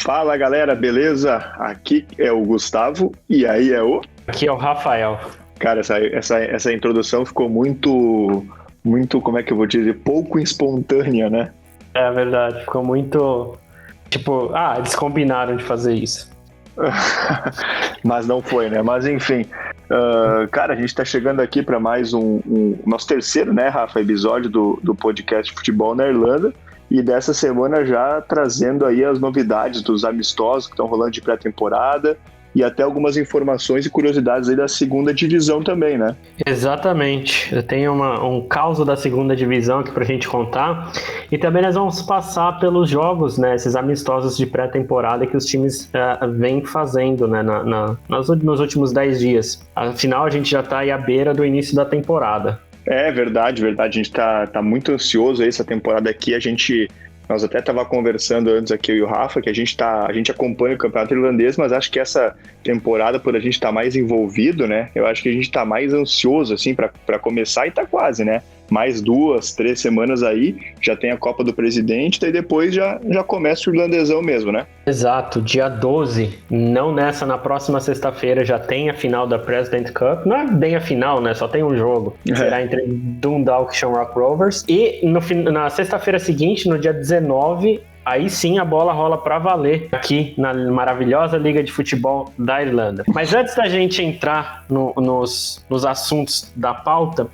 Fala galera, beleza? Aqui é o Gustavo e aí é o... Aqui é o Rafael. Cara, essa introdução ficou muito, como é que eu vou dizer, pouco espontânea, né? É verdade, ficou muito... Tipo, eles combinaram de fazer isso. Mas não foi, né? Mas enfim, cara, a gente tá chegando aqui para mais um nosso terceiro, né, Rafa, episódio do podcast Futebol na Irlanda. E dessa semana já trazendo aí as novidades dos amistosos que estão rolando de pré-temporada e até algumas informações e curiosidades aí da segunda divisão também, né? Exatamente. Eu tenho um caos da segunda divisão aqui pra gente contar. E também nós vamos passar pelos jogos, né? Esses amistosos de pré-temporada que os times vêm fazendo, né? Nos últimos 10 dias. Afinal, a gente já tá aí à beira do início da temporada. É verdade. A gente tá muito ansioso aí essa temporada aqui. Nós até tava conversando antes aqui, eu e o Rafa, que a gente acompanha o campeonato irlandês, mas acho que essa temporada, por a gente estar mais envolvido, né? Eu acho que a gente tá mais ansioso, assim, para começar e tá quase, né? Mais 2-3 semanas aí, já tem a Copa do Presidente, daí depois já começa o irlandesão mesmo, né? Exato, dia 12, não na próxima sexta-feira já tem a final da President Cup, não é bem a final, né, só tem um jogo, será entre Dundalk e Shamrock Rovers, e na sexta-feira seguinte, no dia 19, aí sim a bola rola pra valer aqui na maravilhosa Liga de Futebol da Irlanda. Mas antes da gente entrar nos assuntos da pauta,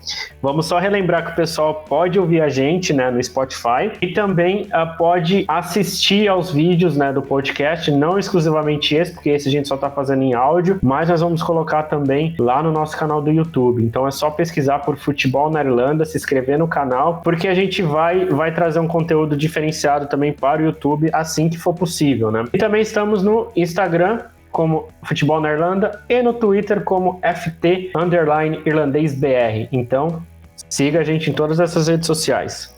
vamos só relembrar que o pessoal pode ouvir a gente, né, no Spotify e também pode assistir aos vídeos, né, do podcast, não exclusivamente esse, porque esse a gente só tá fazendo em áudio, mas nós vamos colocar também lá no nosso canal do YouTube. Então é só pesquisar por Futebol na Irlanda, se inscrever no canal, porque a gente vai trazer um conteúdo diferenciado também para o YouTube assim que for possível, né? E também estamos no Instagram como Futebol na Irlanda e no Twitter como FT_IrlandêsBR. Então, siga a gente em todas essas redes sociais.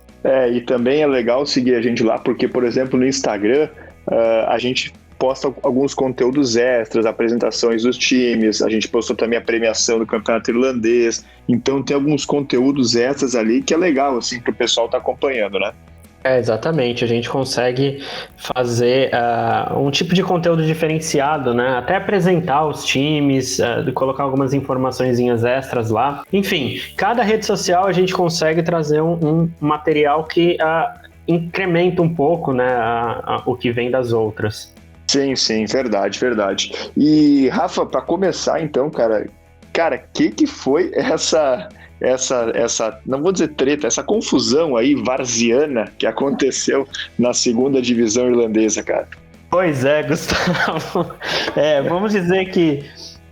E também é legal seguir a gente lá, porque, por exemplo, no Instagram, a gente posta alguns conteúdos extras, apresentações dos times, a gente postou também a premiação do campeonato irlandês, então tem alguns conteúdos extras ali que é legal, assim, pro pessoal tá acompanhando, né? Exatamente, a gente consegue fazer um tipo de conteúdo diferenciado, né? Até apresentar os times, colocar algumas informaçõezinhas extras lá. Enfim, cada rede social a gente consegue trazer um material que incrementa um pouco, né, o que vem das outras. Sim, verdade. E, Rafa, para começar então, cara, que foi essa, não vou dizer treta, essa confusão aí varziana que aconteceu na segunda divisão irlandesa, cara? Pois é, Gustavo. Vamos dizer que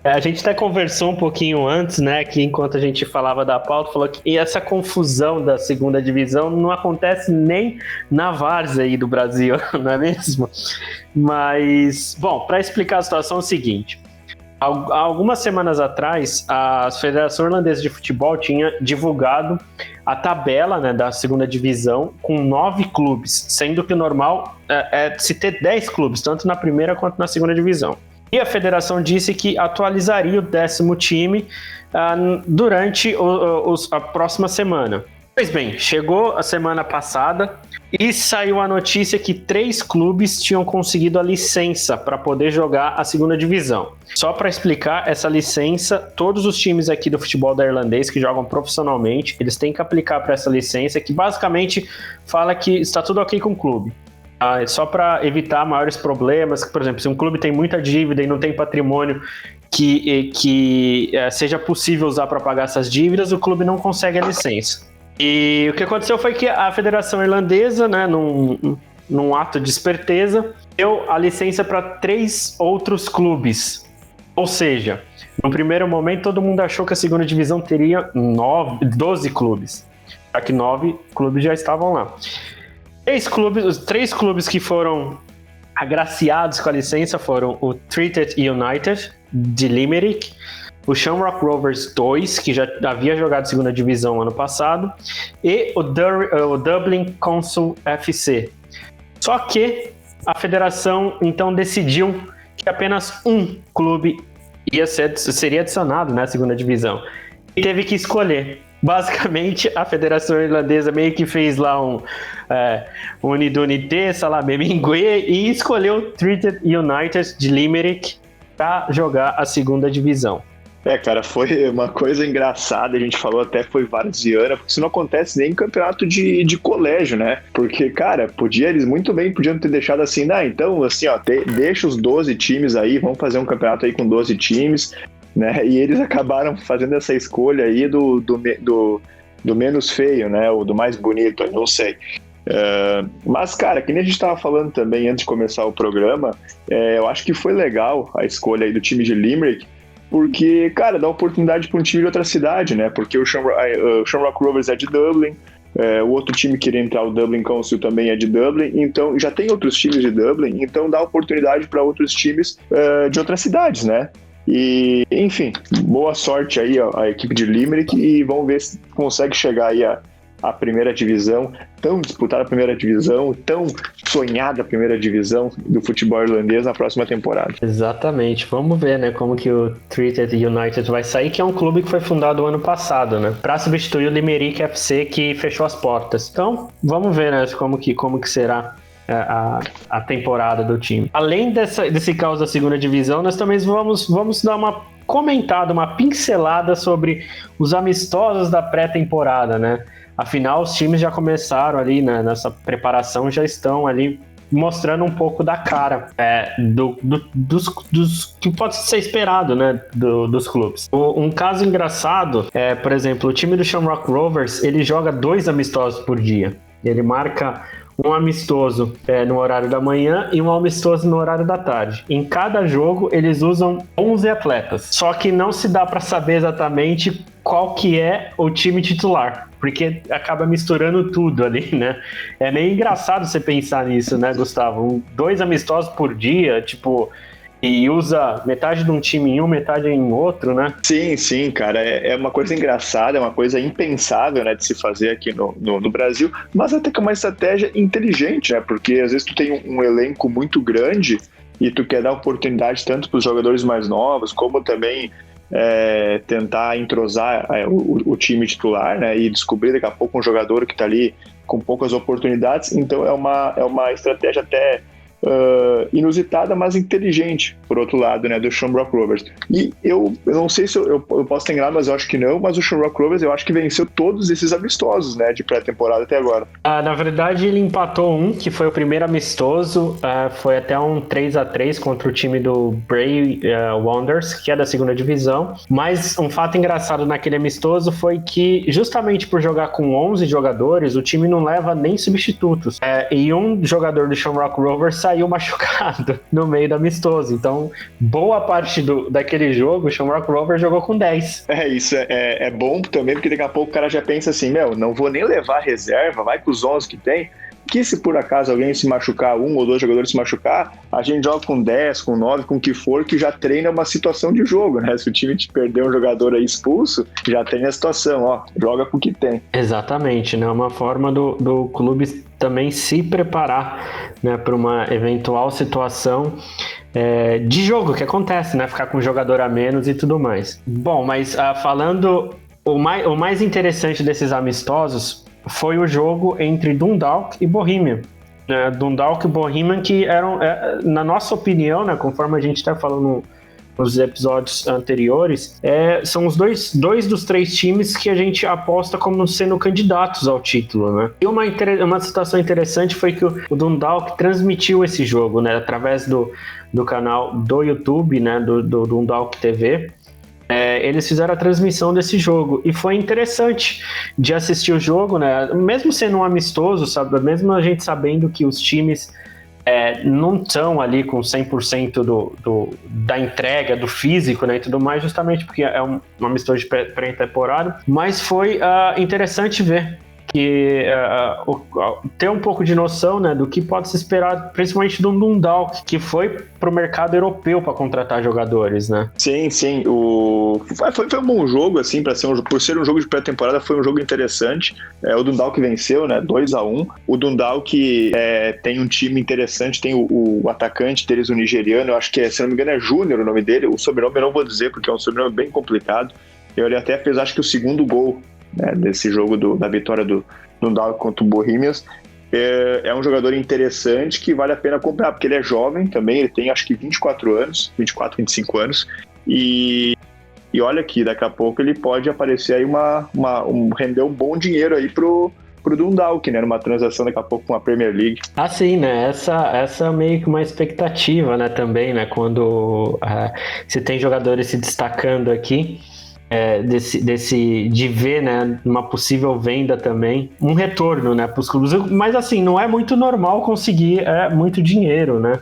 a gente até conversou um pouquinho antes, né, que enquanto a gente falava da pauta, falou que essa confusão da segunda divisão não acontece nem na várzea aí do Brasil, não é mesmo? Mas, bom, para explicar a situação é o seguinte. Há algumas semanas atrás, a Federação Irlandesa de Futebol tinha divulgado a tabela, né, da segunda divisão com 9 clubes, sendo que o normal é se ter 10 clubes, tanto na primeira quanto na segunda divisão. E a federação disse que atualizaria o 10º time durante a próxima semana. Pois bem, chegou a semana passada e saiu a notícia que 3 clubes tinham conseguido a licença para poder jogar a segunda divisão. Só para explicar, essa licença, todos os times aqui do futebol da irlandês que jogam profissionalmente, eles têm que aplicar para essa licença, que basicamente fala que está tudo ok com o clube. Só para evitar maiores problemas, por exemplo, se um clube tem muita dívida e não tem patrimônio que seja possível usar para pagar essas dívidas, o clube não consegue a licença. E o que aconteceu foi que a Federação Irlandesa, né, num ato de esperteza, deu a licença para 3 outros clubes. Ou seja, no primeiro momento todo mundo achou que a segunda divisão teria 12 clubes, já que 9 clubes já estavam lá. Os 3 clubes que foram agraciados com a licença foram o Treated United, de Limerick, o Shamrock Rovers 2, que já havia jogado segunda divisão ano passado, e o Dublin Council FC. Só que a federação então decidiu que apenas um clube seria adicionado na segunda divisão. E teve que escolher. basicamente a Federação Irlandesa meio que fez lá um Unidunité, Salamé Mingué e escolheu o Treated United de Limerick para jogar a segunda divisão. Cara, foi uma coisa engraçada, a gente falou até foi varziana, porque isso não acontece nem em campeonato de colégio, né? Porque, cara, eles muito bem podiam ter deixado assim, então, assim, ó, deixa os 12 times aí, vamos fazer um campeonato aí com 12 times, né? E eles acabaram fazendo essa escolha aí do menos feio, né? Ou do mais bonito, eu não sei. Mas, cara, que nem a gente estava falando também antes de começar o programa, eu acho que foi legal a escolha aí do time de Limerick, porque, cara, dá oportunidade para um time de outra cidade, né? Porque o Shamrock Rovers é de Dublin, o outro time que queria entrar, o Dublin Council, também é de Dublin, então já tem outros times de Dublin, então dá oportunidade para outros times de outras cidades, né? E, enfim, boa sorte aí a equipe de Limerick e vamos ver se consegue chegar aí a primeira divisão, tão disputada primeira divisão, tão sonhada primeira divisão do futebol irlandês na próxima temporada. Exatamente, vamos ver, né, como que o Treated United vai sair, que é um clube que foi fundado ano passado, né, para substituir o Limerick FC, que fechou as portas. Então, vamos ver, né, como que será a temporada do time. Além desse caos da segunda divisão, nós também vamos dar uma comentada, uma pincelada sobre os amistosos da pré-temporada, né? Afinal, os times já começaram ali, né, nessa preparação, já estão ali mostrando um pouco da cara dos que pode ser esperado, né, dos clubes. Um caso engraçado por exemplo, o time do Shamrock Rovers, ele joga 2 amistosos por dia. Ele marca um amistoso no horário da manhã e um amistoso no horário da tarde. Em cada jogo, eles usam 11 atletas. Só que não se dá para saber exatamente qual que é o time titular, porque acaba misturando tudo ali, né? É meio engraçado você pensar nisso, né, Gustavo? 2 amistosos por dia, tipo... E usa metade de um time em um, metade em outro, né? Sim, cara. É uma coisa engraçada, é uma coisa impensável, né, de se fazer aqui no Brasil, mas até que é uma estratégia inteligente, né? Porque às vezes tu tem um elenco muito grande e tu quer dar oportunidade tanto para os jogadores mais novos, como também tentar entrosar o time titular, né? E descobrir daqui a pouco um jogador que está ali com poucas oportunidades. Então é uma estratégia até... inusitada, mas inteligente, por outro lado, né, do Shamrock Rovers. E eu não sei se eu posso estar enganado, mas eu acho que não, mas o Shamrock Rovers eu acho que venceu todos esses amistosos, né, de pré-temporada até agora. Na verdade, ele empatou que foi o primeiro amistoso, foi até um 3-3 contra o time do Bray Wanderers, que é da segunda divisão, mas um fato engraçado naquele amistoso foi que, justamente por jogar com 11 jogadores, o time não leva nem substitutos, e um jogador do Shamrock Rovers saiu machucado no meio do amistoso. Então, boa parte daquele jogo, o Shamrock Rovers jogou com 10. Isso é bom também, porque daqui a pouco o cara já pensa assim, não vou nem levar reserva, vai com os 11 que tem, que se por acaso alguém se machucar, 1 ou 2 jogadores se machucar, a gente joga com 10, com 9, com o que for, que já treina uma situação de jogo, né? Se o time te perder um jogador aí expulso, já tem a situação, joga com o que tem. Exatamente, né? Uma forma do clube também se preparar, né, para uma eventual situação de jogo que acontece, né? Ficar com um jogador a menos e tudo mais. Bom, mas falando, o mais interessante desses amistosos foi o jogo entre Dundalk e Bohemian. Dundalk e Bohemian, que eram, na nossa opinião, né, conforme a gente está falando nos episódios anteriores, são os dois dos 3 times que a gente aposta como sendo candidatos ao título, né? E uma situação interessante foi que o Dundalk transmitiu esse jogo, né, através do canal do YouTube, né, do Dundalk TV. Eles fizeram a transmissão desse jogo e foi interessante de assistir o jogo, né? Mesmo sendo um amistoso, sabe? Mesmo a gente sabendo que os times não estão ali com 100% da entrega, do físico, né, e tudo mais, justamente porque é um amistoso de pré-temporada, mas foi interessante ver que ter um pouco de noção, né, do que pode se esperar, principalmente do Dundalk, que foi para o mercado europeu para contratar jogadores, né? Sim. Foi um bom jogo, assim, por ser um jogo de pré-temporada, foi um jogo interessante. O Dundalk venceu, né, 2-1. O Dundalk tem um time interessante, tem o atacante deles, o nigeriano, eu acho que se não me engano é Júnior o nome dele, o sobrenome eu não vou dizer, porque é um sobrenome bem complicado. Ele até fez, acho que o segundo gol né, desse jogo da vitória do Dundalk contra o Bohemians. É um jogador interessante que vale a pena comprar, porque ele é jovem também, ele tem acho que 24 anos, 24, 25 anos, e olha aqui, daqui a pouco ele pode aparecer aí render um bom dinheiro aí pro Dundalk, né, numa transação daqui a pouco com a Premier League. Ah, sim, né, essa é meio que uma expectativa, né, também, né, quando se tem jogadores se destacando aqui, de ver, né, uma possível venda também, um retorno, né, para os clubes, mas assim, não é muito normal conseguir muito dinheiro, né,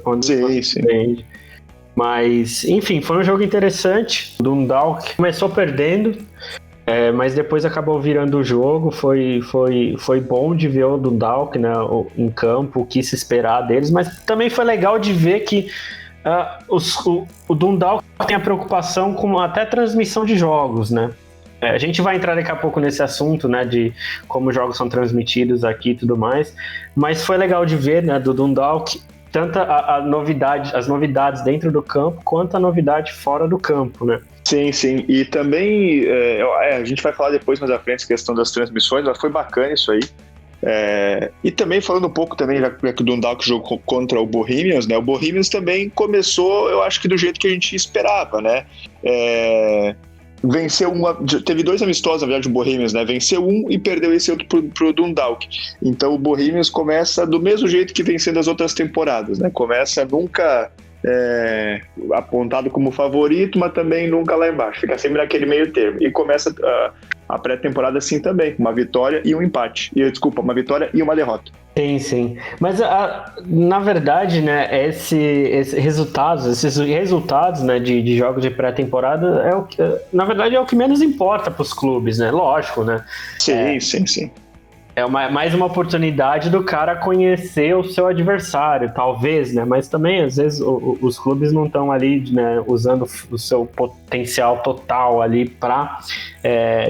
quando sim. vende. Mas, enfim, foi um jogo interessante. O Dundalk começou perdendo, mas depois acabou virando o jogo. Foi bom de ver o Dundalk, né, em campo, o que se esperar deles, mas também foi legal de ver que o Dundalk tem a preocupação com até transmissão de jogos, né? A gente vai entrar daqui a pouco nesse assunto, né, de como os jogos são transmitidos aqui e tudo mais, mas foi legal de ver, né, do Dundalk, tanto as novidades dentro do campo, quanto a novidade fora do campo, né? Sim, e também, a gente vai falar depois mais à frente a questão das transmissões, mas foi bacana isso aí. E também falando um pouco também, já que o Dundalk jogou contra o Bohemians, né? O Bohemians também começou, eu acho que do jeito que a gente esperava, né? Venceu teve 2 amistosos, na verdade, o Bohemians, né? Venceu um e perdeu esse outro pro Dundalk. Então o Bohemians começa do mesmo jeito que vencendo as outras temporadas, né? Começa nunca apontado como favorito, mas também nunca lá embaixo. Fica sempre naquele meio termo. E começa a pré-temporada assim também, uma vitória e um empate. Uma vitória e uma derrota. Sim. Mas, na verdade, né, esses resultados, né, de jogos de pré-temporada, na verdade, é o que menos importa para os clubes, né? Lógico, né? Sim. É mais uma oportunidade do cara conhecer o seu adversário, talvez, né? Mas também, às vezes, os clubes não estão ali, né, usando o seu potencial total ali para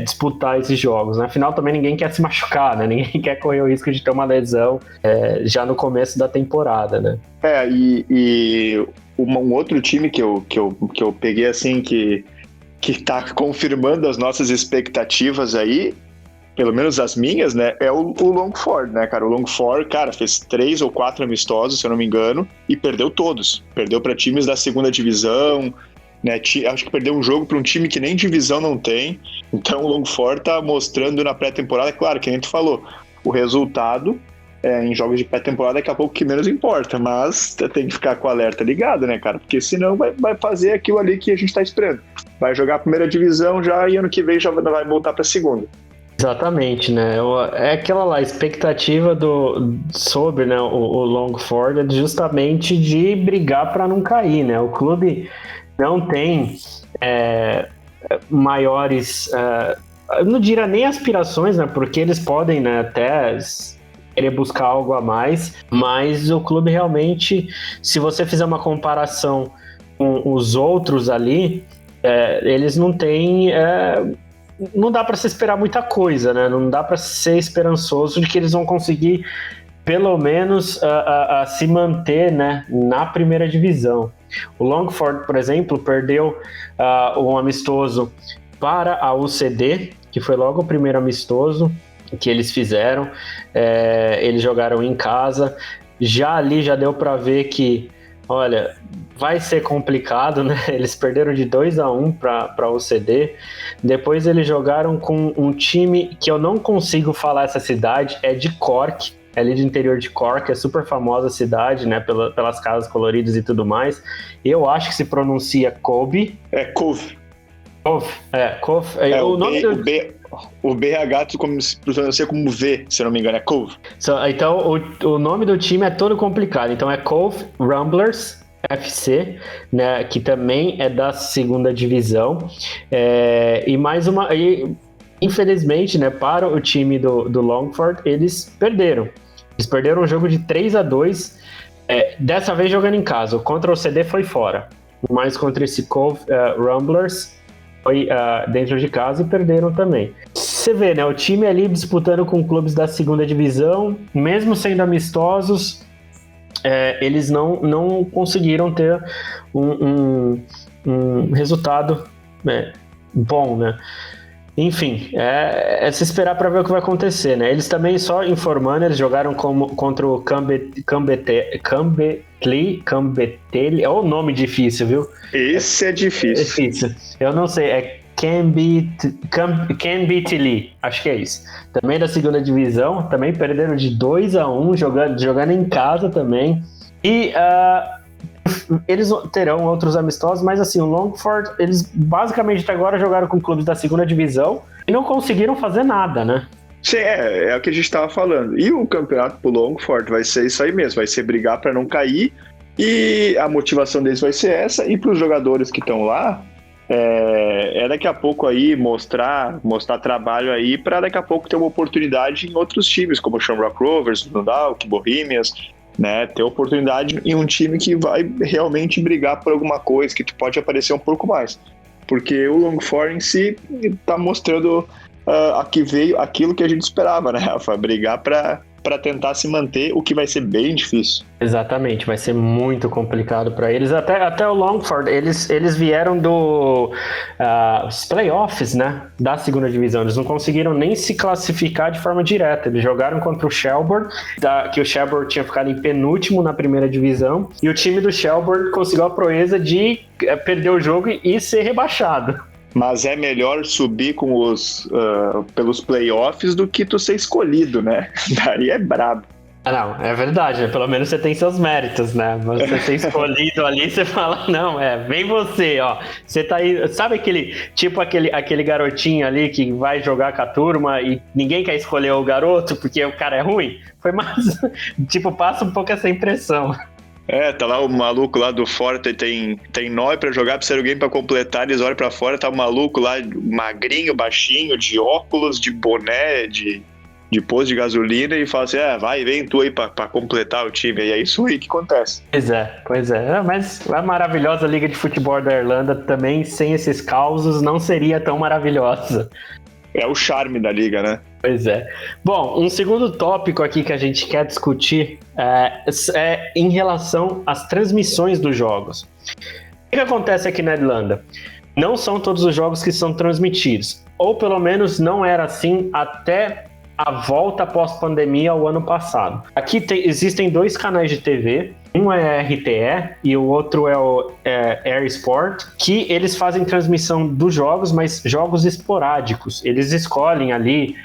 disputar esses jogos, né? Afinal, também ninguém quer se machucar, né? Ninguém quer correr o risco de ter uma lesão já no começo da temporada, né? Um outro time que eu peguei, assim, que tá confirmando as nossas expectativas aí, pelo menos as minhas, né, é o Longford, né, cara? O Longford, cara, fez 3 ou 4 amistosos, se eu não me engano, e perdeu todos. Perdeu para times da segunda divisão, né? Acho que perdeu um jogo para um time que nem divisão não tem. Então o Longford tá mostrando na pré-temporada, claro, que a gente falou, o resultado em jogos de pré-temporada daqui a pouco que menos importa, mas tem que ficar com o alerta ligado, né, cara? Porque senão vai fazer aquilo ali que a gente tá esperando. Vai jogar a primeira divisão já e ano que vem já vai voltar para a segunda. Exatamente, né? É aquela lá, expectativa sobre, né, o Longford é justamente de brigar para não cair, né? O clube não tem maiores, eu não diria nem aspirações, né? Porque eles podem, né, até querer buscar algo a mais, mas o clube realmente, se você fizer uma comparação com os outros ali, eles não têm... não dá para se esperar muita coisa, né? Não dá para ser esperançoso de que eles vão conseguir, pelo menos, se manter, né, na primeira divisão. O Longford, por exemplo, perdeu um amistoso para a UCD, que foi logo o primeiro amistoso que eles fizeram. Eles jogaram em casa. Já deu para ver que, olha, vai ser complicado, né? Eles perderam de 2-1 para a UCD. Depois eles jogaram com um time que eu não consigo falar essa cidade, é de Cork, é ali do interior de Cork, é super famosa a cidade, né? Pelas casas coloridas e tudo mais. Eu acho que se pronuncia Cove. Cove. Cove. O BH se pronuncia como V, se eu não me engano, é Cove. Então, o nome do time é todo complicado. Então, é Cove Ramblers FC, né, que também é da segunda divisão. Infelizmente, né, para o time do Longford, eles perderam. Eles perderam um jogo de 3-2, dessa vez jogando em casa. Contra o CD foi fora, mas contra esse Cove Ramblers foi dentro de casa e perderam também. Você vê, né, o time ali disputando com clubes da segunda divisão, mesmo sendo amistosos, eles não conseguiram ter um resultado bom, né? Enfim, é se esperar para ver o que vai acontecer, né? Eles também, só informando, eles jogaram contra o Cambeteli, é um nome difícil, viu? Esse é difícil. Eu não sei, é Cambeteli, acho que é isso. Também da segunda divisão, também perderam de 2-1, jogando em casa também. E eles terão outros amistosos, mas assim, o Longford, eles basicamente até agora jogaram com clubes da segunda divisão e não conseguiram fazer nada, né? Sim, é o que a gente estava falando. E o campeonato pro Longford vai ser isso aí mesmo, vai ser brigar para não cair, e a motivação deles vai ser essa, e para os jogadores que estão lá, daqui a pouco aí mostrar trabalho aí para daqui a pouco ter uma oportunidade em outros times, como o Shamrock Rovers, o Dundalk, Bohemians, né, ter oportunidade em um time que vai realmente brigar por alguma coisa, que pode aparecer um pouco mais. Porque o Longford em si está mostrando aqui veio aquilo que a gente esperava, né, Rafa? Brigar para tentar se manter, o que vai ser bem difícil. Exatamente, vai ser muito complicado para eles. Até o Longford, eles vieram dos playoffs, né, da segunda divisão. Eles não conseguiram nem se classificar de forma direta. Eles jogaram contra o Shelbourne, que o Shelbourne tinha ficado em penúltimo na primeira divisão, e o time do Shelbourne conseguiu a proeza de perder o jogo e ser rebaixado. Mas é melhor subir com pelos playoffs do que tu ser escolhido, né? Daí é brabo. Não, é verdade, né? Pelo menos você tem seus méritos, né? Você ser escolhido ali, você fala, não, vem você, ó. Você tá aí, sabe aquele garotinho ali que vai jogar com a turma e ninguém quer escolher o garoto porque o cara é ruim? Foi mais, passa um pouco essa impressão. Tá lá o maluco lá do Forte, tem 9 pra jogar, precisa de alguém pra completar, eles olham pra fora, tá o maluco lá, magrinho, baixinho, de óculos, de boné, de posto de gasolina, e fala assim, vem tu aí pra completar o time, e é isso aí que acontece. Pois é, mas a maravilhosa Liga de Futebol da Irlanda também, sem esses causos, não seria tão maravilhosa. É o charme da liga, né? Pois é. Bom, um segundo tópico aqui que a gente quer discutir é em relação às transmissões dos jogos. O que acontece aqui na Irlanda? Não são todos os jogos que são transmitidos, ou pelo menos não era assim até a volta pós-pandemia ao ano passado. Aqui existem 2 canais de TV, um é a RTE e o outro é o Air Sport, que eles fazem transmissão dos jogos, mas jogos esporádicos. Eles escolhem ali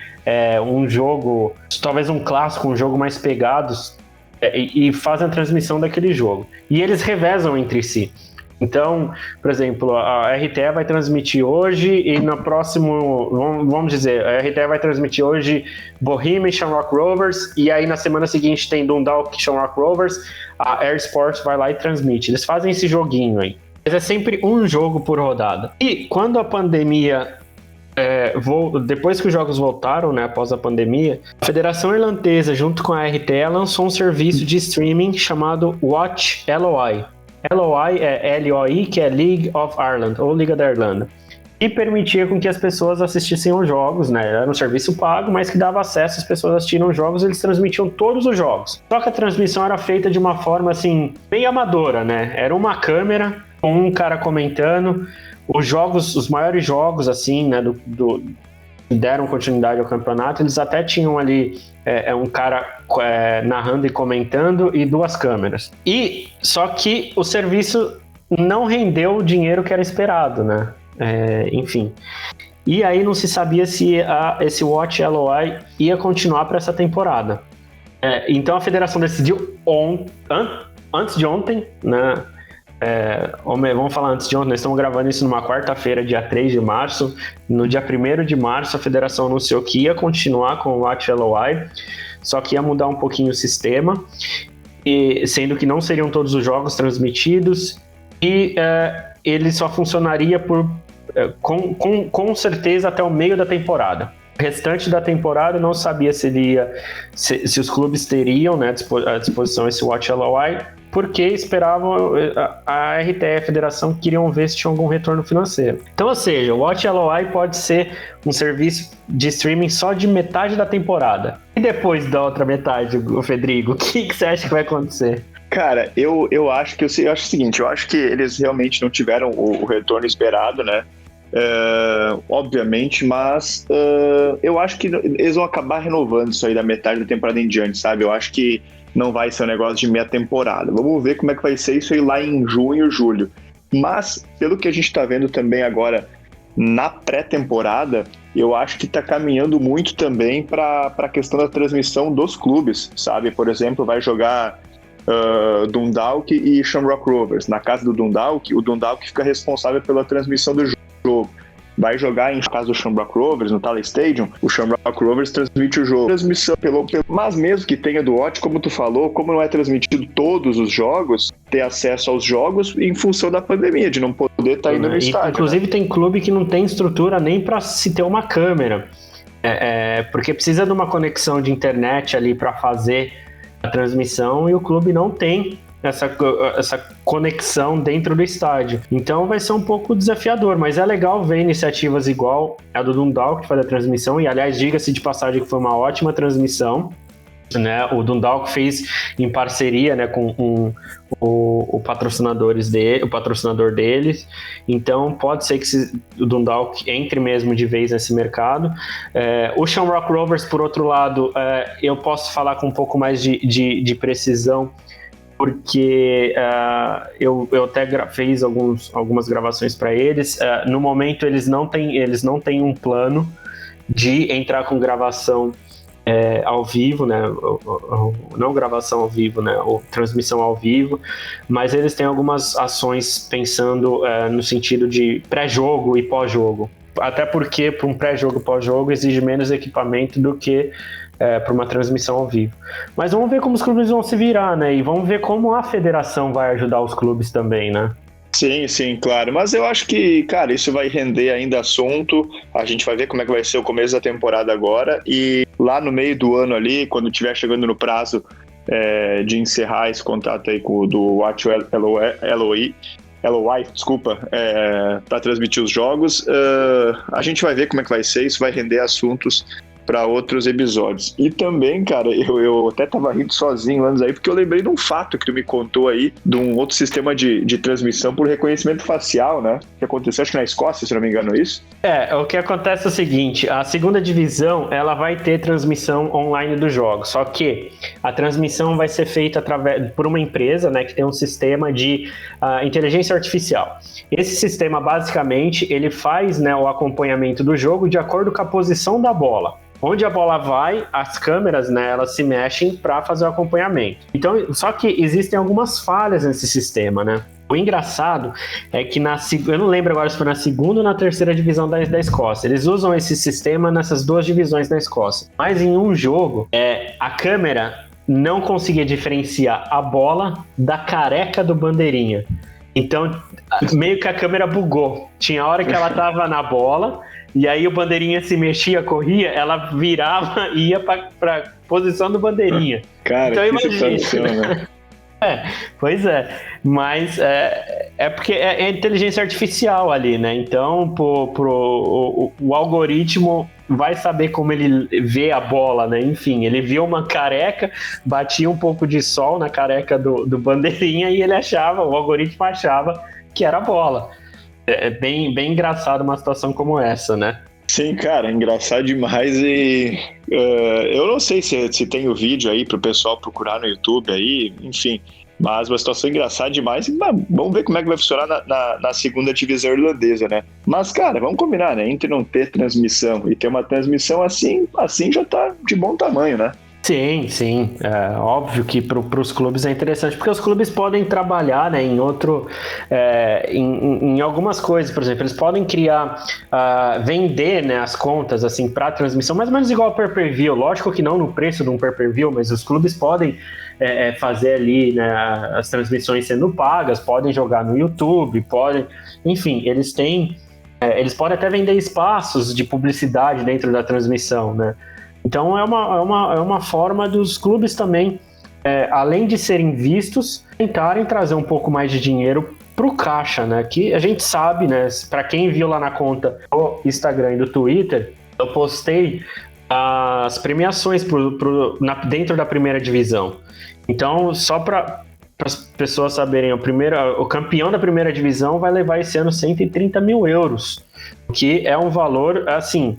um jogo, talvez um clássico, um jogo mais pegados, e fazem a transmissão daquele jogo. E eles revezam entre si. Então, por exemplo, a RTE vai transmitir hoje e no próximo, vamos dizer, a RTE vai transmitir hoje Bohemian e Shamrock Rovers, e aí na semana seguinte tem Dundalk e Shamrock Rovers, a Air Sports vai lá e transmite. Eles fazem esse joguinho aí. Mas é sempre um jogo por rodada. E quando a pandemia... depois que os jogos voltaram, né, após a pandemia, a Federação Irlandesa, junto com a RTE, lançou um serviço de streaming chamado Watch LOI. LOI é LOI, que é League of Ireland, ou Liga da Irlanda, e permitia com que as pessoas assistissem aos jogos, né? Era um serviço pago, mas que dava acesso às pessoas assistindo os jogos, eles transmitiam todos os jogos. Só que a transmissão era feita de uma forma, assim, bem amadora, né? Era uma câmera, com um cara comentando, os maiores jogos, assim, né, deram continuidade ao campeonato, eles até tinham ali um cara narrando e comentando e 2 câmeras. Só que o serviço não rendeu o dinheiro que era esperado, né? Enfim. E aí não se sabia se esse Watch LOI ia continuar para essa temporada. Então a federação decidiu antes de ontem, né? Vamos falar antes de ontem, nós estamos gravando isso numa quarta-feira, dia 3 de março. No dia 1º de março, a federação anunciou que ia continuar com o Watch LOI, só que ia mudar um pouquinho o sistema, sendo que não seriam todos os jogos transmitidos, e ele só funcionaria com certeza até o meio da temporada. O restante da temporada não sabia se os clubes teriam, né, à disposição esse Watch LOI, porque esperavam a RTE, a federação, queriam ver se tinha algum retorno financeiro. Então, ou seja, o Watch LOI pode ser um serviço de streaming só de metade da temporada. E depois da outra metade, Fedrigo, o que você acha que vai acontecer? Cara, eu acho o seguinte, eu acho que eles realmente não tiveram o retorno esperado, né? obviamente, mas eu acho que eles vão acabar renovando isso aí da metade da temporada em diante, sabe? Eu acho que não vai ser um negócio de meia temporada. Vamos ver como é que vai ser isso aí lá em junho, julho. Mas, pelo que a gente está vendo também agora na pré-temporada, eu acho que está caminhando muito também para a questão da transmissão dos clubes, sabe? Por exemplo, vai jogar Dundalk e Shamrock Rovers. Na casa do Dundalk, o Dundalk fica responsável pela transmissão do jogo. Vai jogar em casa do Shamrock Rovers, no Tala Stadium, o Shamrock Rovers transmite o jogo. Transmissão mas mesmo que tenha do Watch, como tu falou, como não é transmitido todos os jogos, ter acesso aos jogos em função da pandemia, de não poder estar indo no estádio. Inclusive, né? Tem clube que não tem estrutura nem para se ter uma câmera, porque precisa de uma conexão de internet ali para fazer a transmissão e o clube não tem essa conexão dentro do estádio. Então vai ser um pouco desafiador, mas é legal ver iniciativas igual a do Dundalk que faz a transmissão, e aliás, diga-se de passagem que foi uma ótima transmissão, né? O Dundalk fez em parceria, né, com o patrocinador deles, então pode ser que o Dundalk entre mesmo de vez nesse mercado. O Shamrock Rovers, por outro lado, eu posso falar com um pouco mais de precisão, porque eu até fiz algumas gravações para eles. No momento eles não têm um plano de entrar com gravação ao vivo, né? Não gravação ao vivo, né? Ou transmissão ao vivo, mas eles têm algumas ações pensando no sentido de pré-jogo e pós-jogo. Até porque para um pré-jogo e pós-jogo exige menos equipamento do que para uma transmissão ao vivo. Mas vamos ver como os clubes vão se virar, né? E vamos ver como a federação vai ajudar os clubes também, né? Sim, claro. Mas eu acho que, cara, isso vai render ainda assunto. A gente vai ver como é que vai ser o começo da temporada agora. E lá no meio do ano ali, quando estiver chegando no prazo de encerrar esse contrato aí com o do Watch LOI, para transmitir os jogos, a gente vai ver como é que vai ser. Isso vai render assuntos para outros episódios. E também, cara, eu até tava rindo sozinho antes aí, porque eu lembrei de um fato que tu me contou aí, de um outro sistema de transmissão por reconhecimento facial, né? Que aconteceu, acho que na Escócia, se não me engano, isso? O que acontece é o seguinte, a segunda divisão, ela vai ter transmissão online dos jogos, só que a transmissão vai ser feita por uma empresa, né, que tem um sistema de inteligência artificial. Esse sistema, basicamente, ele faz, né, o acompanhamento do jogo de acordo com a posição da bola. Onde a bola vai, as câmeras, né, elas se mexem para fazer o acompanhamento. Então, só que existem algumas falhas nesse sistema, né? O engraçado é que eu não lembro agora se foi na segunda ou na terceira divisão da Escócia. Eles usam esse sistema nessas duas divisões da Escócia. Mas em um jogo, a câmera não conseguia diferenciar a bola da careca do bandeirinha. Então, meio que a câmera bugou. Tinha hora que ela tava na bola, e aí o bandeirinha se mexia, corria, ela virava e ia pra posição do bandeirinha. Cara, então, que situação, né? Pois é, mas porque é inteligência artificial ali, né? Então o algoritmo vai saber como ele vê a bola, né? Enfim, ele viu uma careca, batia um pouco de sol na careca do bandeirinha e o algoritmo achava que era a bola. É bem engraçado uma situação como essa, né? Sim, cara, é engraçado demais e eu não sei se tem o vídeo aí pro pessoal procurar no YouTube aí, enfim, mas uma situação engraçada demais e vamos ver como é que vai funcionar na segunda divisão irlandesa, né? Mas, cara, vamos combinar, né? Entre não ter transmissão e ter uma transmissão assim já tá de bom tamanho, né? Sim. É óbvio que para os clubes é interessante, porque os clubes podem trabalhar, né, em algumas coisas. Por exemplo, eles podem criar, vender, né, as contas assim, para transmissão, mais ou menos igual ao pay-per-view. Lógico que não no preço de um pay-per-view, mas os clubes podem fazer ali, né, as transmissões sendo pagas, podem jogar no YouTube, enfim, eles podem até vender espaços de publicidade dentro da transmissão, né? Então é uma forma dos clubes também, além de serem vistos, tentarem trazer um pouco mais de dinheiro para o caixa, né? Que a gente sabe, né? Para quem viu lá na conta do Instagram e do Twitter, eu postei as premiações dentro da primeira divisão. Então, só para para as pessoas saberem, o campeão da primeira divisão vai levar esse ano 130 mil euros, que é um valor, assim,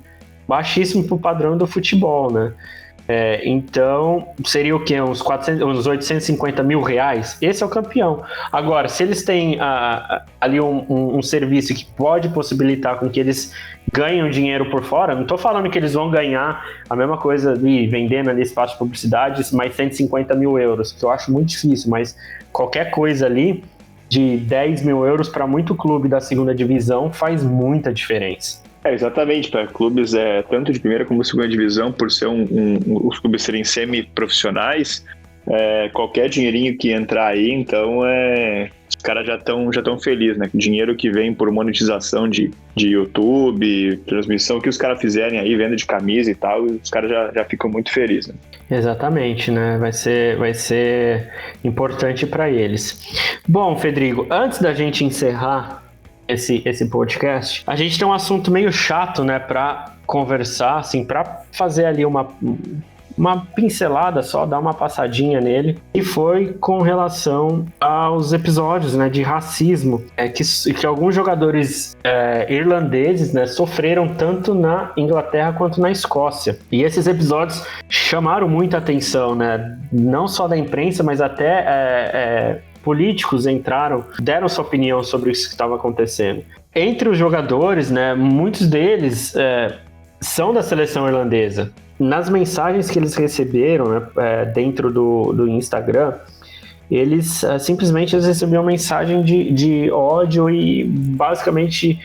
baixíssimo para o padrão do futebol, né? Então, seria o quê? Uns 850 mil reais? Esse é o campeão. Agora, se eles têm ali um serviço que pode possibilitar com que eles ganhem dinheiro por fora, não estou falando que eles vão ganhar a mesma coisa de vendendo ali espaço de publicidade, mais 150 mil euros, que eu acho muito difícil, mas qualquer coisa ali de 10 mil euros para muito clube da segunda divisão faz muita diferença. Exatamente, para clubes tanto de primeira como segunda divisão, por ser os clubes serem semi-profissionais, qualquer dinheirinho que entrar aí, então os caras já estão felizes, né? Dinheiro que vem por monetização de YouTube, transmissão, que os caras fizerem aí, venda de camisa e tal, os caras já ficam muito felizes, né? Exatamente, né? Vai ser importante para eles. Bom, Fedrigo, antes da gente encerrar esse podcast, a gente tem um assunto meio chato, né, para conversar, assim, para fazer ali uma pincelada só, dar uma passadinha nele, e foi com relação aos episódios, né, de racismo que alguns jogadores irlandeses, né, sofreram tanto na Inglaterra quanto na Escócia. E esses episódios chamaram muita atenção, né, não só da imprensa, mas até políticos deram sua opinião sobre isso que estava acontecendo. Entre os jogadores, né, muitos deles são da seleção irlandesa. Nas mensagens que eles receberam, né, dentro do Instagram, eles simplesmente recebiam mensagem de ódio e basicamente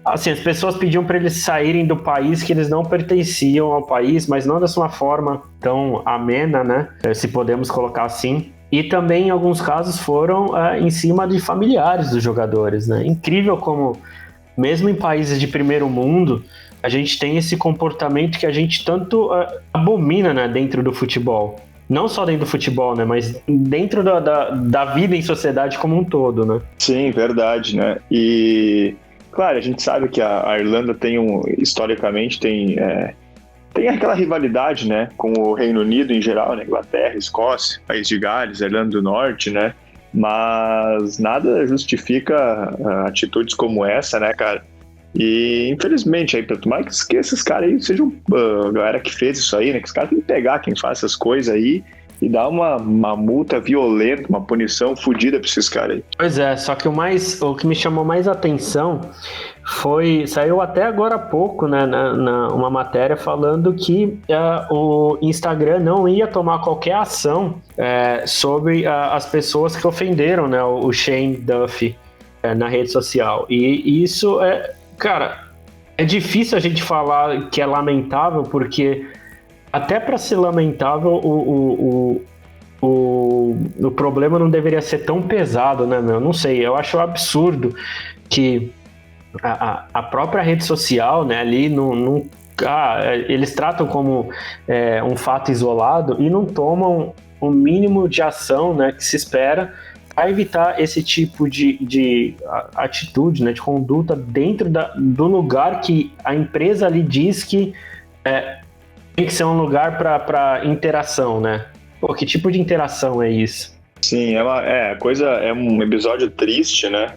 assim, as pessoas pediam para eles saírem do país, que eles não pertenciam ao país, mas não dessa uma forma tão amena, né, se podemos colocar assim. E também, em alguns casos, foram em cima de familiares dos jogadores, né? Incrível como, mesmo em países de primeiro mundo, a gente tem esse comportamento que a gente tanto abomina, né, dentro do futebol. Não só dentro do futebol, né, mas dentro da vida em sociedade como um todo, né? Sim, verdade, né? E, claro, a gente sabe que a Irlanda historicamente tem aquela rivalidade, né, com o Reino Unido em geral, né, Inglaterra, Escócia, País de Gales, Irlanda do Norte, né, mas nada justifica atitudes como essa, né, cara, e infelizmente aí, pra tomar que esses caras aí sejam a galera que fez isso aí, né, que os caras têm que pegar quem faz essas coisas aí e dar uma multa violenta, uma punição fodida pra esses caras aí. Pois é, só que o que me chamou mais atenção saiu até agora há pouco, né, uma matéria falando que o Instagram não ia tomar qualquer ação sobre as pessoas que ofenderam, né, o Shane Duffy na rede social. E isso cara, é difícil a gente falar que é lamentável, porque até para ser lamentável, o problema não deveria ser tão pesado, né, meu? Não sei, eu acho absurdo que a própria rede social, né, ali eles tratam como um fato isolado e não tomam o mínimo de ação, né, que se espera para evitar esse tipo de atitude, né, de conduta dentro do lugar que a empresa ali diz que tem que ser um lugar para interação, né? Pô, que tipo de interação é isso? Sim, é um episódio triste, né?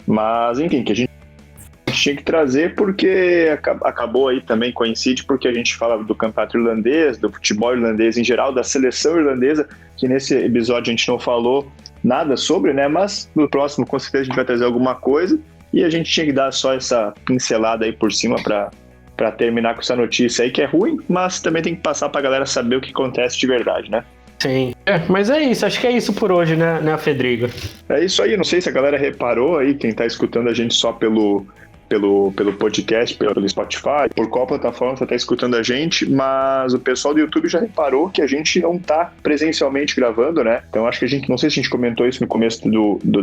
Mas, enfim, que a gente tinha que trazer porque acabou aí também, coincide porque a gente fala do campeonato irlandês, do futebol irlandês em geral, da seleção irlandesa, que nesse episódio a gente não falou nada sobre, né? Mas no próximo, com certeza, a gente vai trazer alguma coisa e a gente tinha que dar só essa pincelada aí por cima para terminar com essa notícia aí que é ruim, mas também tem que passar pra galera saber o que acontece de verdade, né? Sim. Mas é isso, acho que é isso por hoje, né, Fedrigo? É isso aí, não sei se a galera reparou aí, quem tá escutando a gente só pelo podcast, pelo Spotify, por qual plataforma você tá escutando a gente, mas o pessoal do YouTube já reparou que a gente não tá presencialmente gravando, né? Então acho que não sei se a gente comentou isso no começo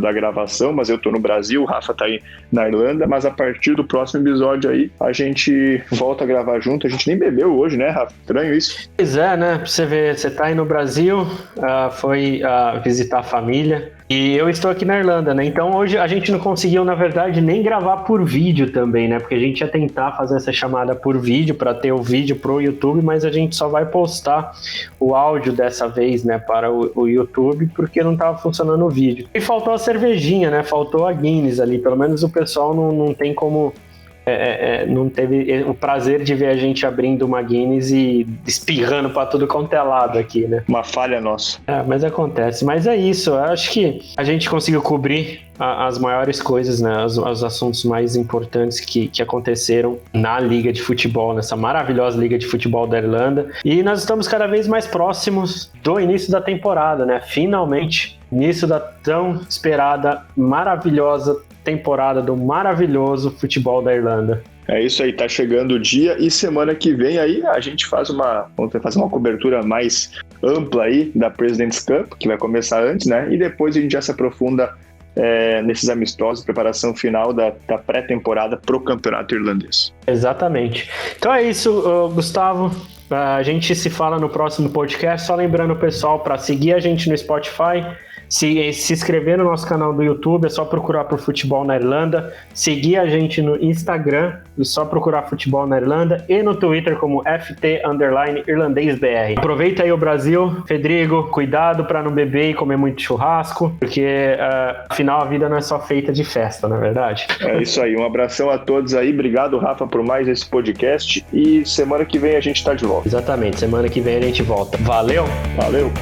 da gravação, mas eu tô no Brasil, o Rafa tá aí na Irlanda, mas a partir do próximo episódio aí, a gente volta a gravar junto. A gente nem bebeu hoje, né, Rafa? Estranho isso. Pois é, né? Pra você ver, você tá aí no Brasil, foi visitar a família, E eu estou aqui na Irlanda, né? Então hoje a gente não conseguiu, na verdade, nem gravar por vídeo também, né? Porque a gente ia tentar fazer essa chamada por vídeo para ter o vídeo pro YouTube, mas a gente só vai postar o áudio dessa vez, né, para o YouTube, porque não estava funcionando o vídeo. E faltou a cervejinha, né? Faltou a Guinness ali. Pelo menos o pessoal não tem como... não teve o prazer de ver a gente abrindo uma Guinness e espirrando para tudo quanto é lado aqui, né? Uma falha nossa. Mas acontece. Mas é isso, eu acho que a gente conseguiu cobrir as maiores coisas, né? Os assuntos mais importantes que aconteceram na Liga de Futebol, nessa maravilhosa Liga de Futebol da Irlanda. E nós estamos cada vez mais próximos do início da temporada, né? Finalmente, início da tão esperada, maravilhosa temporada do maravilhoso futebol da Irlanda. É isso aí, tá chegando o dia e semana que vem aí a gente vamos fazer uma cobertura mais ampla aí da President's Cup, que vai começar antes, né? E depois a gente já se aprofunda nesses amistosos, preparação final da pré-temporada pro campeonato irlandês. Exatamente. Então é isso, Gustavo. A gente se fala no próximo podcast. Só lembrando o pessoal para seguir a gente no Spotify, se inscrever no nosso canal do YouTube, é só procurar por Futebol na Irlanda, seguir a gente no Instagram, é só procurar Futebol na Irlanda, e no Twitter como FT_IrlandêsBR. Aproveita aí o Brasil, Fedrigo, cuidado para não beber e comer muito churrasco, porque afinal a vida não é só feita de festa, não é verdade? É isso aí, um abração a todos aí, obrigado Rafa por mais esse podcast e semana que vem a gente tá de volta. Exatamente, semana que vem a gente volta. Valeu! Valeu!